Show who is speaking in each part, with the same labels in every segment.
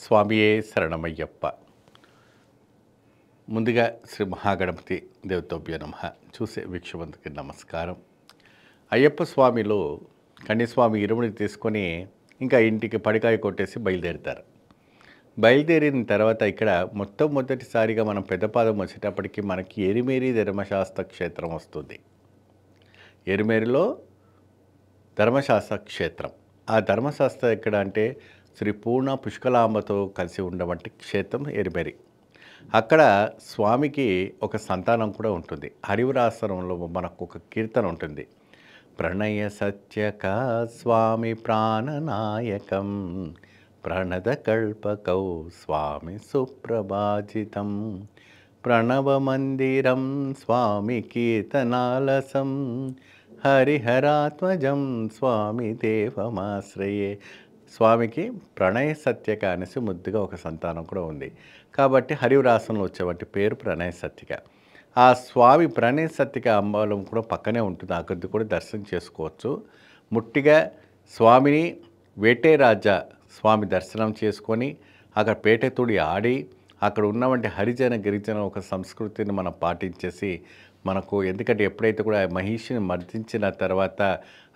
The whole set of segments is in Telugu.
Speaker 1: స్వామియే శరణమయ్యప్ప. ముందుగా శ్రీ మహాగణపతి దేవతోభ్యో నమః. చూసే వీక్షకులకు నమస్కారం. అయ్యప్ప స్వామిలో కన్యస్వామి ఇరుముడిని తీసుకొని ఇంకా ఇంటికి పడికాయ కొట్టేసి బయలుదేరుతారు. బయలుదేరిన తర్వాత ఇక్కడ మొట్టమొదటిసారిగా మనం పెద్దపాదం వచ్చేటప్పటికి మనకి ఎరిమేరి ధర్మశాస్త్ర క్షేత్రం వస్తుంది. ఎరిమేరిలో ధర్మశాస్త్ర క్షేత్రం. ఆ ధర్మశాస్త్ర ఎక్కడ అంటే శ్రీ పూర్ణ పుష్కలాంబతో కలిసి ఉన్నటువంటి క్షేత్రం ఎరిమేరి. అక్కడ స్వామికి ఒక సంతానం కూడా ఉంటుంది. హరివరాసనంలో మనకు ఒక కీర్తన ఉంటుంది. ప్రణయ సత్యక స్వామి ప్రాణనాయకం ప్రణద కల్పకౌ స్వామి సుప్రభాజితం ప్రణవమందిరం స్వామి కీర్తనాలసం హరిహరాత్మజం స్వామి దేవమాశ్రయే. స్వామికి ప్రణయ సత్యక అనేసి ముద్దుగా ఒక సంతానం కూడా ఉంది. కాబట్టి హరివరాసంలో వచ్చేవాటి పేరు ప్రణయ సత్యక. ఆ స్వామి ప్రణయ సత్యక అంబలం కూడా పక్కనే ఉంటుంది. అక్కడికి కూడా దర్శనం చేసుకోవచ్చు. ముట్టిగా స్వామిని వేటేరాజా స్వామి దర్శనం చేసుకొని అక్కడ పేటెతుడి ఆడి అక్కడ ఉన్నటువంటి హరిజన గిరిజన ఒక సంస్కృతిని మనం పాటించేసి మనకు ఎందుకంటే ఎప్పుడైతే కూడా మహిషిని మర్దించిన తర్వాత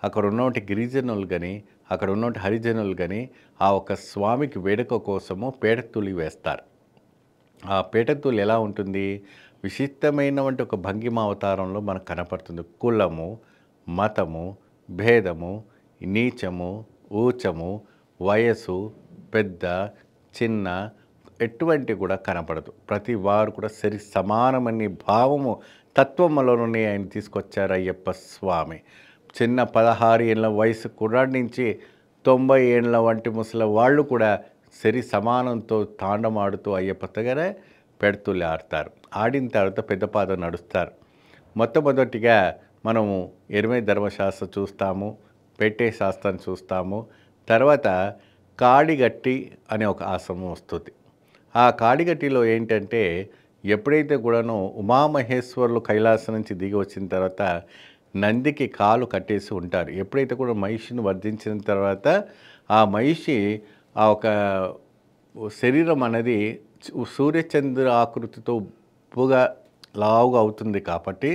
Speaker 1: అక్కడ ఉన్నటువంటి గిరిజనులు కానీ అక్కడ ఉన్నటువంటి హరిజనులు కానీ ఆ ఒక స్వామికి వేడుక కోసము పేటతులి వేస్తారు. ఆ పేటతులి ఎలా ఉంటుంది? విశిష్టమైనటువంటి ఒక భంగిమ అవతారంలో మనకు కనపడుతుంది. కులము, మతము, భేదము, నీచము, ఊచము, వయసు, పెద్ద చిన్న ఎటువంటి కూడా కనపడదు. ప్రతి వారు కూడా సరి సమానమని భావము తత్వంలోనే ఆయన తీసుకొచ్చారు అయ్యప్ప స్వామి. చిన్న 16 ఏళ్ళ వయసు కుర్రాడి నుంచి 90 ఏళ్ళ వంటి ముసలి వాళ్ళు కూడా సరి సమానంతో తాండమాడుతూ అయ్యప్ప దగ్గర పెడుతులు ఆడతారు. ఆడిన తర్వాత పెద్దపాదం నడుస్తారు. మొట్టమొదటిగా మనము ఎరిమేరి ధర్మశాస్త్రం చూస్తాము, పెట్టే శాస్త్రాన్ని చూస్తాము. తర్వాత కాడిగట్టి అనే ఒక ఆశ్రమం వస్తుంది. ఆ కాడిగట్టిలో ఏంటంటే ఎప్పుడైతే కూడాను ఉమామహేశ్వరులు కైలాసం నుంచి దిగి వచ్చిన తర్వాత నందికి కాలు కట్టేసి ఉంటారు. ఎప్పుడైతే కూడా మహిషిని వర్ధించిన తర్వాత ఆ మహిషి ఆ ఒక శరీరం అనేది సూర్యచంద్ర ఆకృతితో ఉప్పుగా లావుగా అవుతుంది. కాబట్టి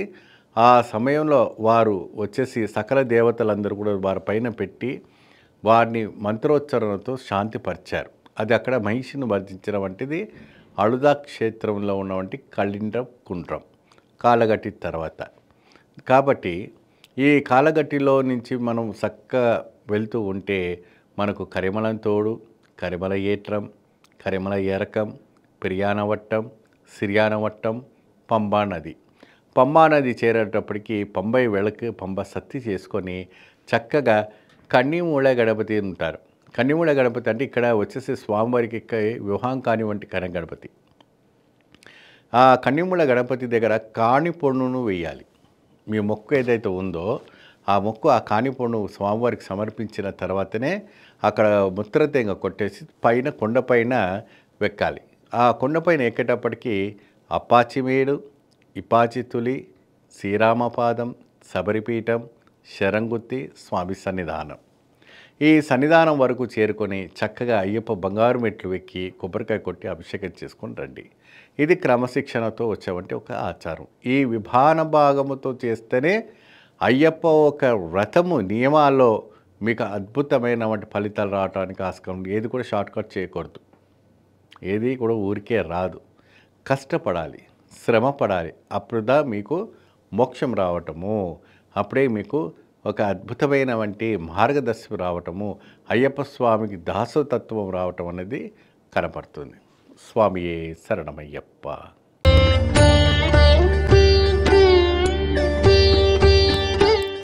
Speaker 1: ఆ సమయంలో వారు వచ్చేసి సకల దేవతలందరూ కూడా వారి పైన పెట్టి వారిని మంత్రోచ్చరణతో శాంతిపరిచారు. అది అక్కడ మహిషిని వర్ధించిన వంటిది అళుదా క్షేత్రంలో ఉన్నవంటి కళింద్ర కుండ్రం కాలగట్టి తర్వాత. కాబట్టి ఈ కాలగట్టిలో నుంచి మనం చక్కగా వెళ్తూ ఉంటే మనకు కరిమలం తోడు, కరిమల ఏట్రం, కరిమల ఎరకం, పిర్యానవట్టం, సిరియానవట్టం, పంబా నది. పంబా నది చేరేటప్పటికి పంబై వెళకు పంబ సత్తి చేసుకొని చక్కగా కన్నిమూల గణపతి ఉంటారు. కన్నిమూల గణపతి అంటే ఇక్కడ వచ్చేసి స్వామివారికి వివాహం కానివంటి కన గణపతి. ఆ కన్నిమూల గణపతి దగ్గర కాణిపొన్నును వేయాలి. మీ మొక్కు ఏదైతే ఉందో ఆ మొక్కు ఆ కాణిపొన్ను స్వామివారికి సమర్పించిన తర్వాతనే అక్కడ ముత్రతేంగ కొట్టేసి పైన కొండపైన వెక్కాలి. ఆ కొండపైన ఎక్కేటప్పటికి అప్పాచిమేడు, ఇపాచితులి, శ్రీరామపాదం, శబరిపీఠం, శరంగుత్తి స్వామి సన్నిధానం. ఈ సన్నిధానం వరకు చేరుకొని చక్కగా అయ్యప్ప బంగారు మెట్లు ఎక్కి కొబ్బరికాయ కొట్టి అభిషేకం చేసుకొని రండి. ఇది క్రమశిక్షణతో వచ్చేవంటి ఒక ఆచారం. ఈ విభాన భాగముతో చేస్తేనే అయ్యప్ప ఒక వ్రతము నియమాల్లో మీకు అద్భుతమైనటువంటి ఫలితాలు రావడానికి ఆస్కారం. ఏది కూడా షార్ట్కట్ చేయకూడదు. ఏది కూడా ఊరికే రాదు. కష్టపడాలి, శ్రమ పడాలి. అప్పుడుదా మీకు మోక్షం రావటము, అప్పుడే మీకు ఒక అద్భుతమైనటువంటి మార్గదర్శనం రావటము, అయ్యప్ప స్వామికి దాసతత్వం రావటం అనేది కనపడుతుంది. స్వామియే శరణమయ్యప్ప.